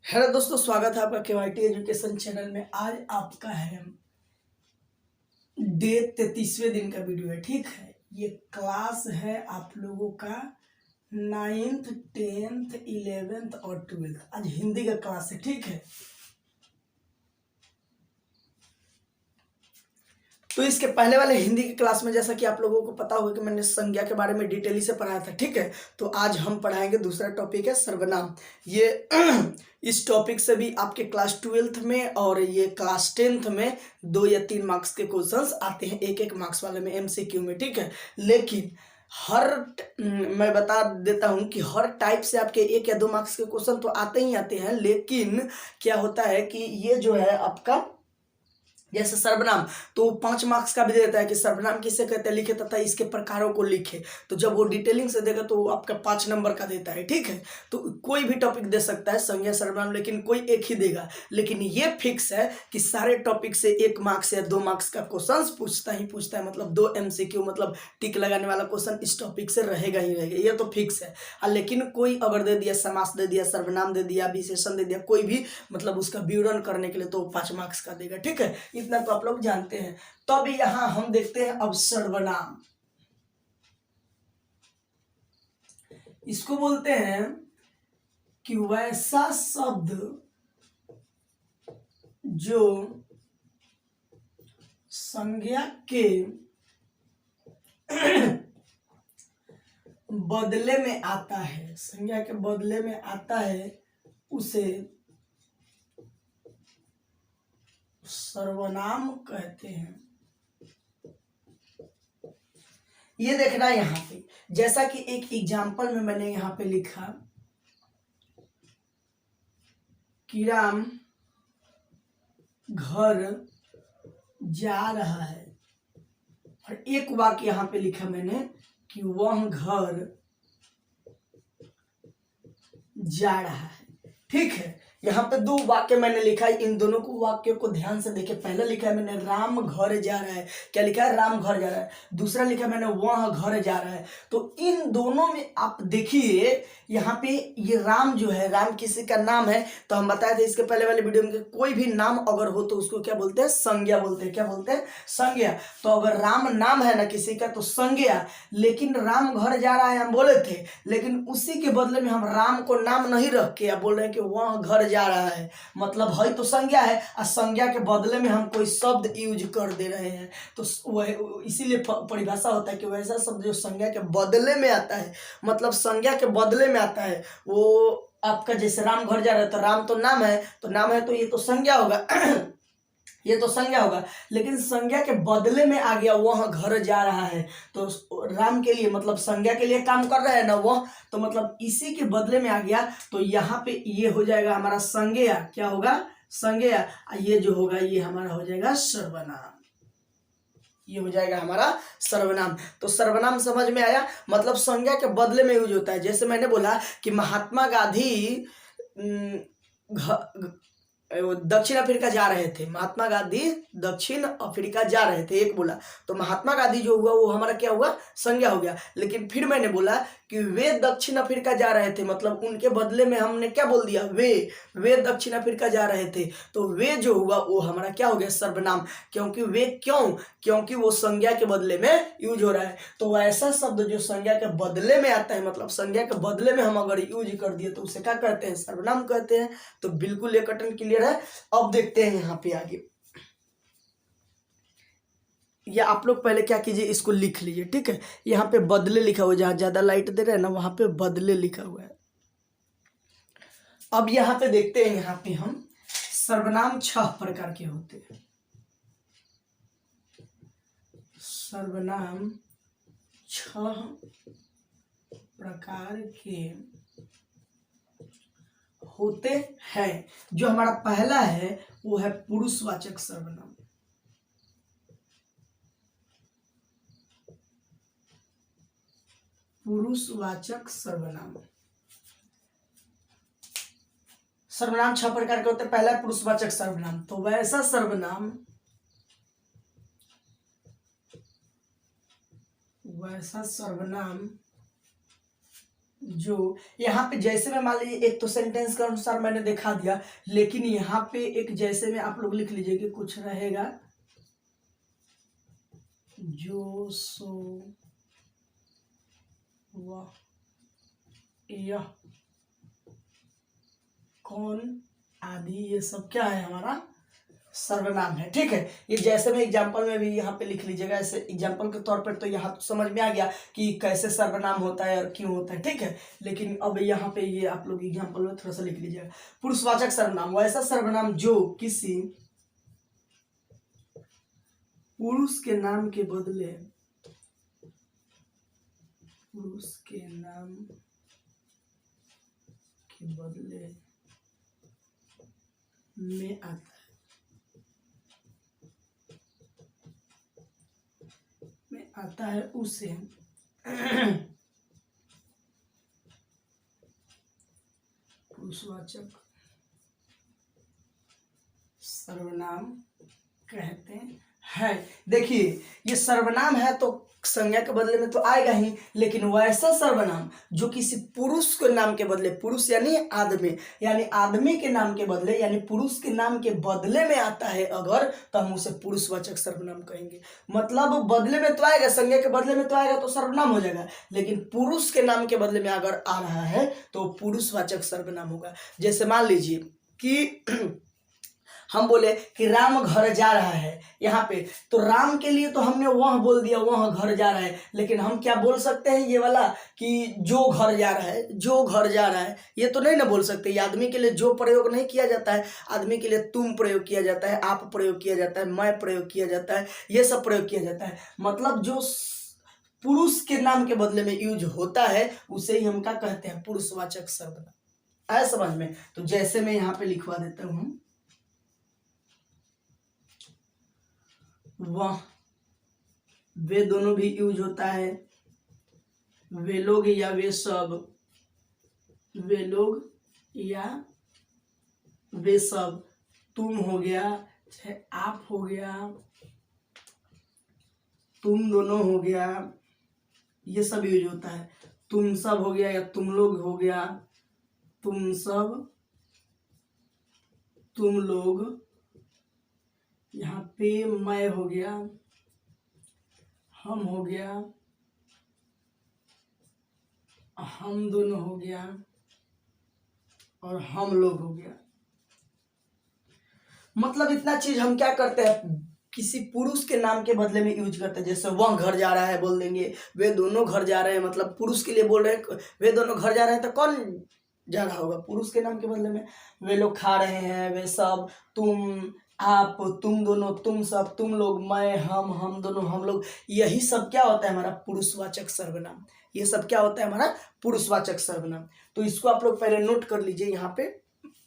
Hello दोस्तों, स्वागत है आपका केवाईटी एजुकेशन चैनल में। आज आपका है डे 33वें दिन का वीडियो है। ठीक है, ये क्लास है आप लोगों का 9th 10th 11th और 12th। आज हिंदी का क्लास है। ठीक है, तो इसके पहले वाले हिंदी की क्लास में जैसा कि आप लोगों को पता होगा कि मैंने संज्ञा के बारे में डिटेली से पढ़ाया था। ठीक है, तो आज हम पढ़ाएंगे दूसरा टॉपिक है सर्वनाम। ये इस टॉपिक से भी आपके क्लास 12th में और ये क्लास 10th में 2 या 3 मार्क्स के क्वेश्चंस आते हैं, एक एक मार्क्स वाले में एमसीक्यू में। ठीक है, लेकिन मैं बता देता हूं कि हर टाइप से आपके 1 या 2 मार्क्स के क्वेश्चन तो आते ही आते हैं, लेकिन क्या होता है कि ये जो है आपका जैसे सर्वनाम तो 5 मार्क्स का भी दे देता है कि सर्वनाम किसे कहते हैं, लिखे तथा इसके प्रकारों को लिखे। तो जब वो डिटेलिंग से देगा तो वो आपका 5 नंबर का देता है। ठीक है, तो कोई भी टॉपिक दे सकता है संज्ञा सर्वनाम, लेकिन कोई एक ही देगा। लेकिन ये फिक्स है कि सारे टॉपिक से 1 मार्क्स या 2 मार्क्स का क्वेश्चन पूछता ही पूछता है, मतलब 2 MCQ, मतलब टिक लगाने वाला क्वेश्चन इस टॉपिक से रहेगा ही रहेगा, ये तो फिक्स है। लेकिन कोई अगर दे दिया, समास दे दिया, सर्वनाम दे दिया, विशेषण दे दिया, कोई भी मतलब उसका विवरण करने के लिए तो 5 मार्क्स का देगा। ठीक है, इतना तो आप लोग जानते हैं। तो अभी यहां हम देखते हैं अब सर्वनाम। इसको बोलते हैं कि वैसा शब्द जो संज्ञा के बदले में आता है, संज्ञा के बदले में आता है, उसे सर्वनाम कहते हैं। ये देखना यहां पे, जैसा कि एक एग्जाम्पल में मैंने यहां पे लिखा कि राम घर जा रहा है, और एक वाक्य यहां पे लिखा मैंने कि वह घर जा रहा है। ठीक है, यहाँ पे 2 वाक्य मैंने लिखा है, इन दोनों को वाक्यों को ध्यान से देखे। पहले लिखा है मैंने राम घर जा रहा है, क्या लिखा है, राम घर जा रहा है। दूसरा लिखा है मैंने वह घर जा रहा है। तो इन दोनों में आप देखिए, यहाँ पे ये राम जो है, राम किसी का नाम है, तो हम बताए थे इसके पहले वाले वीडियो में कोई भी नाम अगर हो तो उसको क्या बोलते हैं, संज्ञा बोलते हैं। क्या बोलते हैं, संज्ञा। तो अगर राम नाम है ना किसी का तो संज्ञा, लेकिन राम घर जा रहा है हम बोले थे, लेकिन उसी के बदले में हम राम को नाम नहीं रख के बोल रहे हैं कि वह घर जा रहा है, मतलब है तो संज्ञा है, और संज्ञा के बदले में हम कोई शब्द यूज कर दे रहे हैं। तो वह इसीलिए परिभाषा होता है कि वैसा शब्द जो संज्ञा के बदले में आता है, मतलब संज्ञा के बदले में आता है। वो आपका जैसे राम घर जा रहा है, तो राम तो नाम है, तो नाम है तो ये तो संज्ञा होगा ये तो संज्ञा होगा, लेकिन संज्ञा के बदले में आ गया वह घर जा रहा है, तो राम के लिए मतलब संज्ञा के लिए काम कर रहा है ना वह, तो मतलब इसी के बदले में आ गया। तो यहाँ पे ये हो जाएगा हमारा संज्ञा। क्या होगा, संज्ञा। ये जो होगा ये हमारा हो जाएगा सर्वनाम। ये हो जाएगा हमारा सर्वनाम। तो सर्वनाम समझ में आया, मतलब संज्ञा के बदले में यूज होता है। जैसे मैंने बोला कि महात्मा गांधी दक्षिण अफ्रीका जा रहे थे, महात्मा गांधी दक्षिण अफ्रीका जा रहे थे, एक बोला। तो महात्मा गांधी जो हुआ वो हमारा क्या हुआ, संज्ञा हो गया। लेकिन फिर मैंने बोला कि वे दक्षिण अफ्रीका जा रहे थे, मतलब उनके बदले में हमने क्या बोल दिया, वे दक्षिण अफ्रीका जा रहे थे। तो वे जो हुआ वो हमारा क्या हो गया, सर्वनाम। क्योंकि वे क्योंकि वो संज्ञा के बदले में यूज हो रहा है। तो ऐसा शब्द जो संज्ञा के बदले में आता है, मतलब संज्ञा के बदले में हम अगर यूज कर दिए तो उसे क्या कहते हैं, सर्वनाम कहते हैं। तो बिल्कुल ये कटन क्लियर है। अब देखते हैं यहाँ पे आगे, या आप लोग पहले क्या कीजिए, इसको लिख लीजिए। ठीक है, यहाँ पे बदले लिखा हुआ है, जहां ज्यादा लाइट दे रहे हैं ना वहां पे बदले लिखा हुआ है। अब यहाँ पे देखते हैं, यहाँ पे हम सर्वनाम 6 प्रकार के होते हैं। सर्वनाम 6 प्रकार के होते हैं। जो हमारा पहला है वो है पुरुषवाचक सर्वनाम। पुरुषवाचक सर्वनाम। सर्वनाम 6 प्रकार के होते हैं। पहला है पुरुषवाचक सर्वनाम। तो वैसा सर्वनाम जो यहाँ पे जैसे में मान लीजिए एक तो सेंटेंस के अनुसार मैंने दिखा दिया, लेकिन यहाँ पे एक जैसे में आप लोग लिख लीजिए कि कुछ रहेगा जो सो वह यह कौन आदि, ये सब क्या है हमारा सर्वनाम है। ठीक है, ये जैसे में एग्जाम्पल में भी यहाँ पे लिख लीजिएगा, ऐसे एग्जाम्पल के तौर पर तो यहाँ तो समझ में आ गया कि कैसे सर्वनाम होता है और क्यों होता है। ठीक है, लेकिन अब यहाँ पे ये आप लोग एग्जाम्पल में थोड़ा सा लिख लीजिएगा। पुरुषवाचक सर्वनाम वैसा सर्वनाम जो किसी पुरुष के नाम के बदले पुरुष के नाम के बदले में आता है, में आता है उसे पुरुषवाचक सर्वनाम कहते हैं। देखिए ये सर्वनाम है तो संज्ञा के बदले में तो आएगा ही, लेकिन वैसा सर्वनाम जो किसी पुरुष के नाम के बदले, पुरुष यानी आदमी के नाम के बदले, यानी पुरुष के नाम के बदले में आता है अगर, तो हम उसे पुरुषवाचक सर्वनाम कहेंगे। मतलब बदले में तो आएगा, संज्ञा के बदले में तो आएगा तो सर्वनाम हो जाएगा, लेकिन पुरुष के नाम के बदले में अगर आ रहा है तो पुरुषवाचक सर्वनाम होगा। जैसे मान लीजिए कि हम बोले कि राम घर जा रहा है, यहाँ पे तो राम के लिए तो हमने वह बोल दिया, वह घर जा रहा है, लेकिन हम क्या बोल सकते हैं ये वाला कि जो घर जा रहा है, जो घर जा रहा है, ये तो नहीं ना बोल सकते। ये आदमी के लिए जो प्रयोग नहीं किया जाता है, आदमी के लिए तुम प्रयोग किया जाता है, आप प्रयोग किया जाता है, मैं प्रयोग किया जाता है, ये सब प्रयोग किया जाता है। मतलब जो पुरुष के नाम के बदले में यूज होता है उसे ही हम क्या कहते हैं, पुरुषवाचक सर्वनाम। आया समझ में? तो जैसे मैं यहाँ पे लिखवा देता हूँ, वह, वे दोनों भी यूज होता है, वे लोग या वे सब, वे लोग या वे सब, तुम हो गया चाहे आप हो गया, तुम दोनों हो गया, ये सब यूज होता है। तुम सब हो गया या तुम लोग हो गया, तुम सब, तुम लोग, यहाँ पे मैं हो गया, हम हो गया, हम दोनों हो गया और हम लोग हो गया। मतलब इतना चीज हम क्या करते हैं, किसी पुरुष के नाम के बदले में यूज करते हैं। जैसे वह घर जा रहा है बोल देंगे, वे दोनों घर जा रहे हैं, मतलब पुरुष के लिए बोल रहे हैं, वे दोनों घर जा रहे हैं तो कौन जा रहा होगा, पुरुष के नाम के बदले में। वे लोग खा रहे हैं, वे सब, तुम, आप, तुम दोनों, तुम सब, तुम लोग, मैं, हम दोनों, हम लोग, यही सब क्या होता है हमारा पुरुषवाचक सर्वनाम। ये सब क्या होता है हमारा पुरुषवाचक सर्वनाम। तो इसको आप लोग पहले नोट कर लीजिए यहाँ पे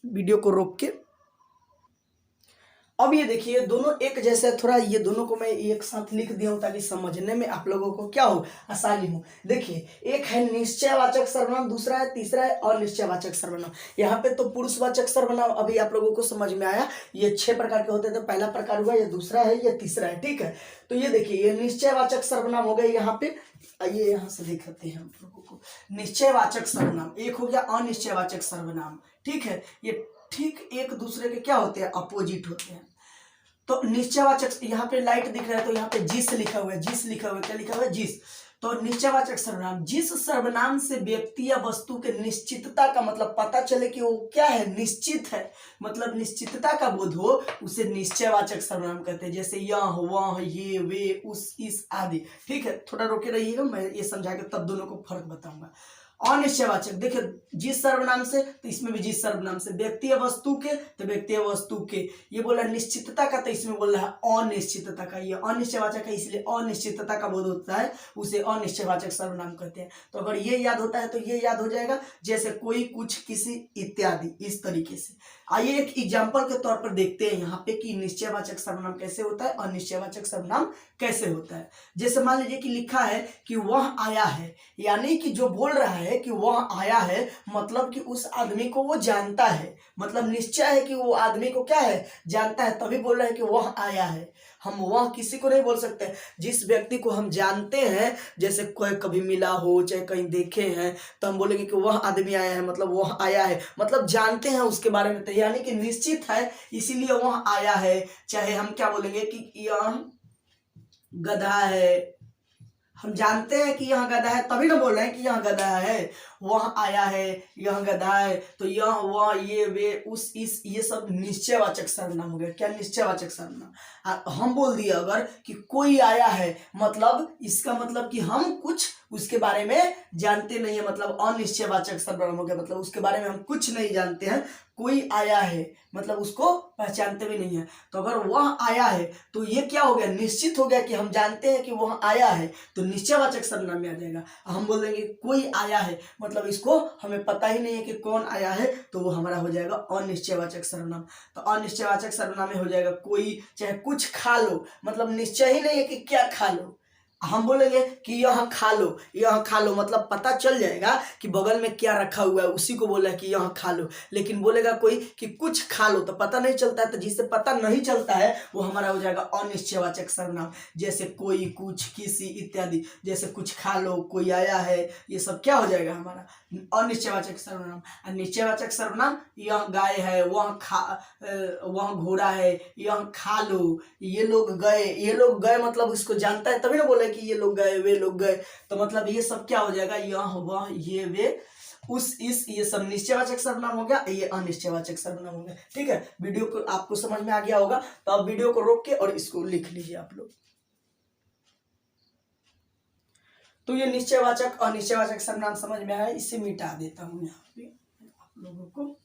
वीडियो को रोक के। अब ये देखिए दोनों एक जैसे, थोड़ा ये दोनों को मैं एक साथ लिख दिया हूँ ताकि समझने में आप लोगों को क्या हो, आसानी हो। देखिए एक है निश्चयवाचक सर्वनाम, दूसरा है, तीसरा है अनिश्चयवाचक सर्वनाम। यहाँ पे तो पुरुषवाचक सर्वनाम अभी आप लोगों को समझ में आया, ये 6 प्रकार के होते थे। पहला प्रकार हुआ, ये दूसरा है, ये तीसरा है। ठीक है, तो ये देखिए ये निश्चयवाचक सर्वनाम हो गए। यहाँ पे आइए यहाँ से दिखाते हैं हम लोगों को। निश्चयवाचक सर्वनाम एक हो गया, अनिश्चयवाचक सर्वनाम। ठीक है, ये ठीक एक दूसरे के क्या होते हैं, अपोजिट होते हैं। तो निश्चयवाचक, यहाँ पे लाइट दिख रहा है तो यहाँ पे जिस लिखा हुआ है, जिस लिखा हुआ है, क्या लिखा हुआ है, जिस। तो निश्चयवाचक सर्वनाम, जिस सर्वनाम से व्यक्ति या वस्तु के निश्चितता का मतलब पता चले कि वो क्या है, निश्चित है, मतलब निश्चितता का बोध हो, उसे निश्चयवाचक सर्वनाम कहते हैं। जैसे यह, वह, ये, वे, उस, इस आदि। ठीक है, थोड़ा रोके रहिएगा, मैं ये समझा के तब दोनों को फर्क बताऊंगा। अनिश्चयवाचक, देखिए जिस सर्वनाम से, तो इसमें भी जिस सर्वनाम से, व्यक्ति या वस्तु के तो व्यक्ति या वस्तु के, ये बोला निश्चितता का तो इसमें बोल रहा है अनिश्चितता का। ये अनिश्चयवाचक है इसलिए अनिश्चितता का बोध होता है, उसे अनिश्चयवाचक सर्वनाम कहते हैं। तो अगर ये याद होता है तो ये याद हो जाएगा, जैसे कोई, कुछ, किसी इत्यादि, इस तरीके से। आइए एक एग्जाम्पल के तौर पर देखते हैं यहाँ पे कि निश्चयवाचक सर्वनाम कैसे होता है, अनिश्चयवाचक सर्वनाम कैसे होता है। जैसे मान लीजिए कि लिखा है कि वह आया है, यानी कि जो बोल रहा है है कि वह आया है, मतलब कि उस आदमी को वो जानता है, मतलब निश्चय है कि वो आदमी को क्या है, जानता है, तभी बोल रहे हैं कि वह आया है। हम वह किसी को नहीं बोल सकते। जिस व्यक्ति को हम जानते हैं, जैसे कोई कभी मिला हो चाहे कहीं देखे हैं, तो हम बोलेंगे कि वह आदमी आया है, मतलब वह आया है, मतलब जानते हैं उसके बारे में, तो यानी कि निश्चित है, इसीलिए वह आया है। चाहे हम क्या बोलेंगे कि यह गधा है, हम जानते हैं कि यह गधा है, तभी ना बोल रहे हैं कि यह गधा है, वह आया है, यह गधा है, तो यह वह ये वे उस इस ये सब निश्चयवाचक सर्वनाम हो गया। क्या निश्चयवाचक सर्वनाम। हम बोल दिए अगर कि कोई आया है, मतलब इसका मतलब कि हम कुछ उसके बारे में जानते नहीं है, मतलब अनिश्चयवाचक सर्वनाम हो गया, मतलब उसके बारे में हम कुछ नहीं जानते हैं। कोई आया है मतलब उसको पहचानते भी नहीं है, तो अगर वह आया है तो ये क्या हो गया, निश्चित हो गया कि हम जानते हैं कि वह आया है, तो निश्चयवाचक सर्वनाम में आ जाएगा। हम बोल देंगे कोई आया है, मतलब इसको हमें पता ही नहीं है कि कौन आया है, तो वो हमारा हो जाएगा अनिश्चयवाचक सर्वनाम। तो अनिश्चयवाचक सर्वनाम में हो जाएगा कोई, चाहे कुछ खा लो, मतलब निश्चय ही नहीं है कि क्या खा लो। हम बोलेंगे कि यह खा लो, यह खा लो, मतलब पता चल जाएगा कि बगल में क्या रखा हुआ है, उसी को बोला है कि यह खा लो। लेकिन बोलेगा कोई कि कुछ खा लो, तो पता नहीं चलता है, तो जिससे पता नहीं चलता है वो हमारा हो जाएगा अनिश्चयवाचक सर्वनाम। जैसे कोई, कुछ, किसी इत्यादि। जैसे कुछ खा लो, कोई आया है, ये सब क्या हो जाएगा हमारा अनिश्चयवाचक सर्वनाम। और निश्चयवाचक सर्वनाम, यह गाय है, वह घोड़ा है, यह खा लो, ये लोग गए, मतलब इसको जानता है, तभी ना बोले कि ये लोग गए, वे लोग गए, तो मतलब ये सब क्या हो जाएगा, यह वह ये वे उस इस, ये सब निश्चयवाचक सर्वनाम हो गया, ये अनिश्चयवाचक सर्वनाम हो गया। ठीक है, वीडियो को आपको समझ में आ गया होगा, तो अब वीडियो को रोक के और इसको लिख लीजिए आप लोग। तो ये निश्चयवाचक अनिश्चयवाचक सर्वनाम समझ में आया, इसे मिटा देता हूं यहाँ पे आप लोगों को।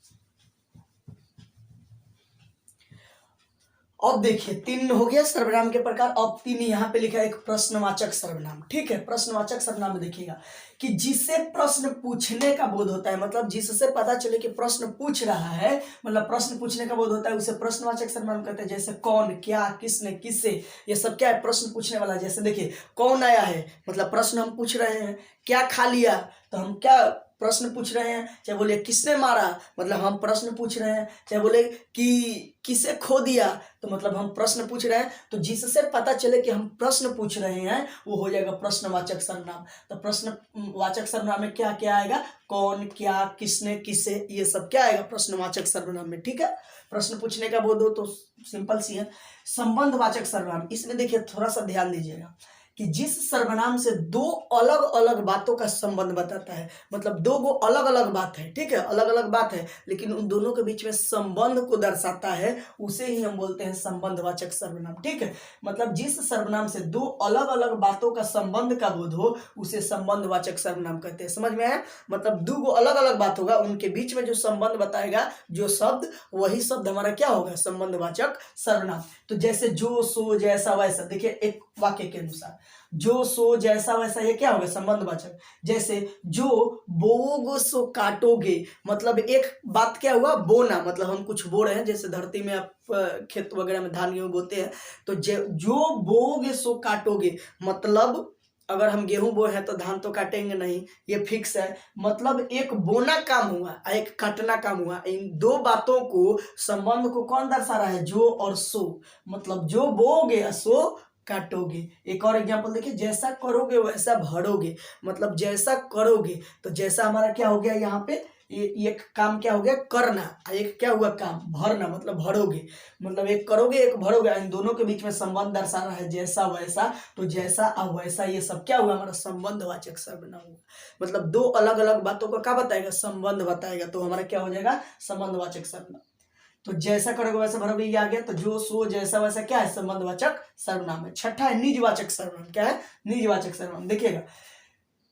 अब देखिए 3 हो गया सर्वनाम के प्रकार। अब 3 यहाँ पे लिखा है एक प्रश्नवाचक सर्वनाम। ठीक है, प्रश्नवाचक सर्वनाम में देखिएगा कि जिससे प्रश्न पूछने का बोध होता है, मतलब जिससे पता चले कि प्रश्न पूछ रहा है, मतलब प्रश्न पूछने का बोध होता है, उसे प्रश्नवाचक सर्वनाम कहते हैं। जैसे कौन, क्या, किसने, किससे, ये सब क्या है, प्रश्न पूछने वाला। जैसे देखिए कौन आया है, मतलब प्रश्न हम पूछ रहे हैं। क्या खा लिया, तो हम क्या प्रश्न पूछ रहे हैं। चाहे बोले किसने मारा, मतलब हम प्रश्न पूछ रहे हैं। चाहे बोले कि किसे खो दिया, तो मतलब हम प्रश्न पूछ रहे हैं। तो जिससे पता चले कि हम प्रश्न पूछ रहे हैं, वो हो जाएगा प्रश्नवाचक सर्वनाम। तो प्रश्नवाचक सर्वनाम में क्या क्या आएगा, कौन, क्या, किसने, किसे, ये सब क्या आएगा प्रश्नवाचक सर्वनाम में। ठीक है, प्रश्न पूछने का बोध हो तो सिंपल सी है। संबंधवाचक सर्वनाम, इसमें देखिए थोड़ा सा ध्यान दीजिएगा कि जिस सर्वनाम से 2 अलग अलग बातों का संबंध बताता है, मतलब 2 गो अलग अलग बात है। ठीक है, अलग अलग बात है, लेकिन उन दोनों के बीच में संबंध को दर्शाता है, उसे ही हम बोलते हैं संबंधवाचक सर्वनाम। ठीक है, मतलब जिस सर्वनाम से 2 अलग अलग बातों का संबंध का बोध हो, उसे संबंधवाचक सर्वनाम कहते हैं। समझ में आया, मतलब 2 गो अलग अलग बात होगा, उनके बीच में जो संबंध बताएगा जो शब्द, वही शब्द हमारा क्या होगा, संबंधवाचक सर्वनाम। तो जैसे जो, सो, जैसा, वैसा, देखिए एक वाक्य के अनुसार जो, सो, जैसा, वैसा, ये क्या होगा, संबंधवाचक। जैसे जो बोओगे सो काटोगे, मतलब एक बात क्या हुआ, बोना, मतलब हम कुछ बो रहे हैं। जैसे धरती में आप खेत वगैरह में धान गेहूं बोते हैं, तो जो बोओगे सो काटोगे, मतलब अगर हम गेहूं बोए हैं तो धान तो काटेंगे नहीं, ये फिक्स है। मतलब एक बोना काम हुआ, एक काटना काम हुआ। इन 2 बातों को, संबंध को कौन दर्शा रहा है, जो और सो, मतलब जो बोओगे सो काटोगे। एक और एग्जांपल देखिए, जैसा करोगे वैसा भरोगे, मतलब जैसा करोगे, तो जैसा हमारा क्या हो गया यहाँ पे, एक काम क्या हो गया, करना, एक क्या हुआ, काम, भरना, मतलब भरोगे, मतलब एक करोगे एक भरोगे। इन दोनों के बीच में संबंध दर्शा रहा है, जैसा वैसा, तो जैसा और वैसा, ये सब क्या हुआ, हमारा संबंधवाचक सर्वनाम हुआ। मतलब 2 अलग अलग बातों का क्या बताएगा, संबंध बताएगा, तो हमारा क्या हो जाएगा, संबंधवाचक सर्वनाम। तो जैसा करोगे वैसा भरोगे, ये आ गया। तो जो, सो, जैसा, वैसा क्या है, संबंधवाचक सर्वनाम है। छठा है निजवाचक सर्वनाम। क्या है, निजवाचक सर्वनाम। देखिएगा,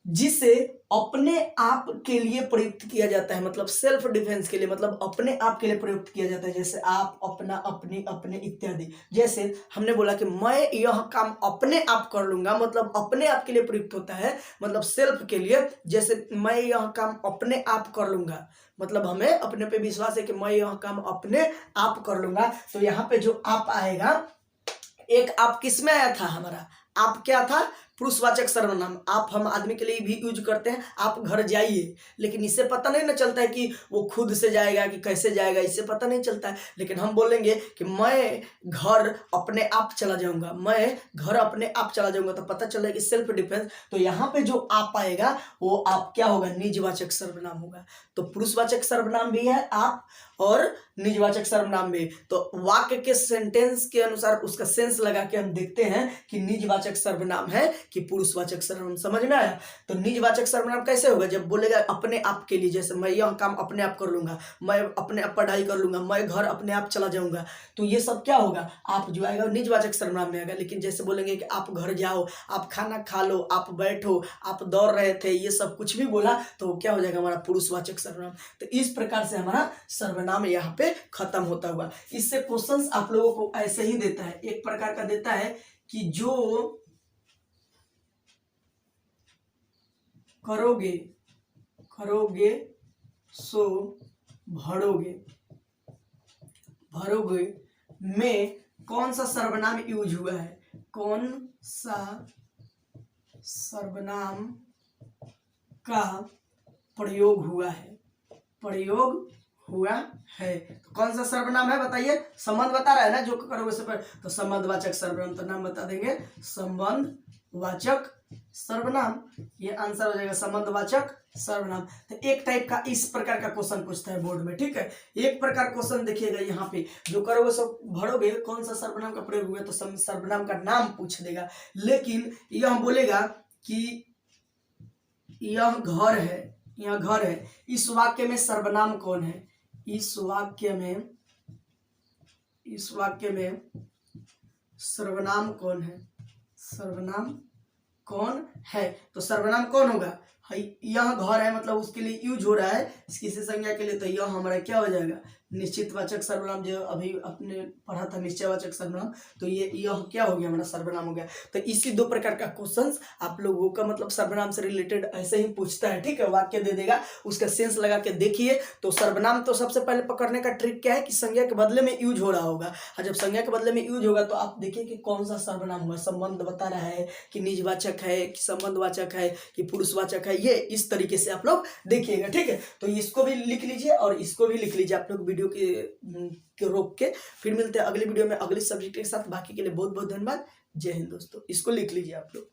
जिसे अपने आप के लिए प्रयुक्त किया जाता है, मतलब सेल्फ डिफेंस के लिए, मतलब अपने आप के लिए प्रयुक्त किया जाता है। जैसे आप, अपना, अपनी, अपने इत्यादि। जैसे हमने बोला कि मैं यह काम अपने आप कर लूंगा, मतलब अपने आप के लिए प्रयुक्त होता है, मतलब सेल्फ के लिए। जैसे मैं यह काम अपने आप कर लूंगा, मतलब हमें अपने पे विश्वास है कि मैं यह काम अपने आप कर लूंगा। तो यहाँ पे जो आप आएगा, एक आप किस में आया था, हमारा आप क्या था, पुरुषवाचक सर्वनाम आप हम आदमी के लिए भी यूज करते हैं, आप घर जाइए, लेकिन इससे पता नहीं ना चलता है कि वो खुद से जाएगा कि कैसे जाएगा, इससे पता नहीं चलता है। लेकिन हम बोलेंगे कि मैं घर अपने आप चला जाऊंगा, मैं घर अपने आप चला जाऊंगा, तो पता चला कि सेल्फ डिफेंस। तो यहाँ पे जो आप आएगा वो आप क्या होगा, निजवाचक सर्वनाम होगा। तो पुरुषवाचक सर्वनाम भी है आप और निजवाचक सर्वनाम भी। तो वाक्य के सेंटेंस के अनुसार उसका सेंस लगा के हम देखते हैं कि निजवाचक सर्वनाम है कि पुरुषवाचक सर्वनाम। समझ में आया? तो निजवाचक सर्वनाम कैसे होगा, जब बोलेगा अपने आप के लिए, जैसे मैं यह काम अपने आप कर लूंगा, मैं अपने आप पढ़ाई कर लूंगा, मैं घर अपने आप चला जाऊंगा, तो ये सब क्या होगा, आप जो आएगा निजवाचक सर्वनाम में आएगा। लेकिन जैसे बोलेंगे कि आप घर जाओ, आप खाना खा लो, आप बैठो, आप दौड़ रहे थे, ये सब कुछ भी बोला तो क्या हो जाएगा, हमारा पुरुषवाचक सर्वनाम। तो इस प्रकार से हमारा सर्वनाम यहाँ पे खत्म होता हुआ। इससे क्वेश्चंस आप लोगों को ऐसे ही देता है, एक प्रकार का देता है कि जो करोगे करोगे सो भरोगे, भरोगे में कौन सा सर्वनाम यूज हुआ है, कौन सा सर्वनाम का प्रयोग हुआ है, प्रयोग हुआ है। तो कौन सा सर्वनाम है बताइए, संबंध बता रहा है ना जो करोगे से पर, तो संबंधवाचक सर्वनाम। तो नाम बता देंगे संबंधवाचक सर्वनाम, ये आंसर हो जाएगा संबंधवाचक सर्वनाम। तो एक टाइप का इस प्रकार का क्वेश्चन पूछता है बोर्ड में, ठीक है। एक प्रकार क्वेश्चन देखिएगा यहाँ पे, जो करोगे सब भरोगे कौन सा सर्वनाम का प्रयोग हुआ, तो सर्वनाम का नाम पूछ देगा। लेकिन यह बोलेगा कि यह घर है, यह घर है, इस वाक्य में सर्वनाम कौन है, इस वाक्य में सर्वनाम कौन है, सर्वनाम कौन है। तो सर्वनाम कौन होगा, यह घर है, मतलब उसके लिए यूज हो रहा है किसी संज्ञा के लिए, तो यह हमारा क्या हो जाएगा, निश्चितवाचक सर्वनाम। जो अभी अपने पढ़ा था निश्चयवाचक सर्वनाम, तो ये यह क्या हो गया, हमारा सर्वनाम हो गया। तो इसी दो प्रकार का क्वेश्चंस आप लोगों का मतलब सर्वनाम से रिलेटेड ऐसे ही पूछता है, ठीक है। वाक्य दे देगा, उसका सेंस लगा के देखिए। तो सर्वनाम तो सबसे पहले पकड़ने का ट्रिक क्या है कि संज्ञा के बदले में यूज हो रहा होगा, और जब संज्ञा के बदले में यूज होगा तो आप देखिए कि कौन सा सर्वनाम हुआ, संबंध बता रहा है कि निजवाचक है कि संबंधवाचक है कि पुरुषवाचक है, ये इस तरीके से आप लोग देखिएगा, ठीक है। तो इसको भी लिख लीजिए और इसको भी लिख लीजिए, आप लोग वीडियो के रोक के। फिर मिलते हैं अगली वीडियो में अगले सब्जेक्ट के साथ। बाकी के लिए बहुत बहुत धन्यवाद। जय हिंद दोस्तों, इसको लिख लीजिए आप लोग।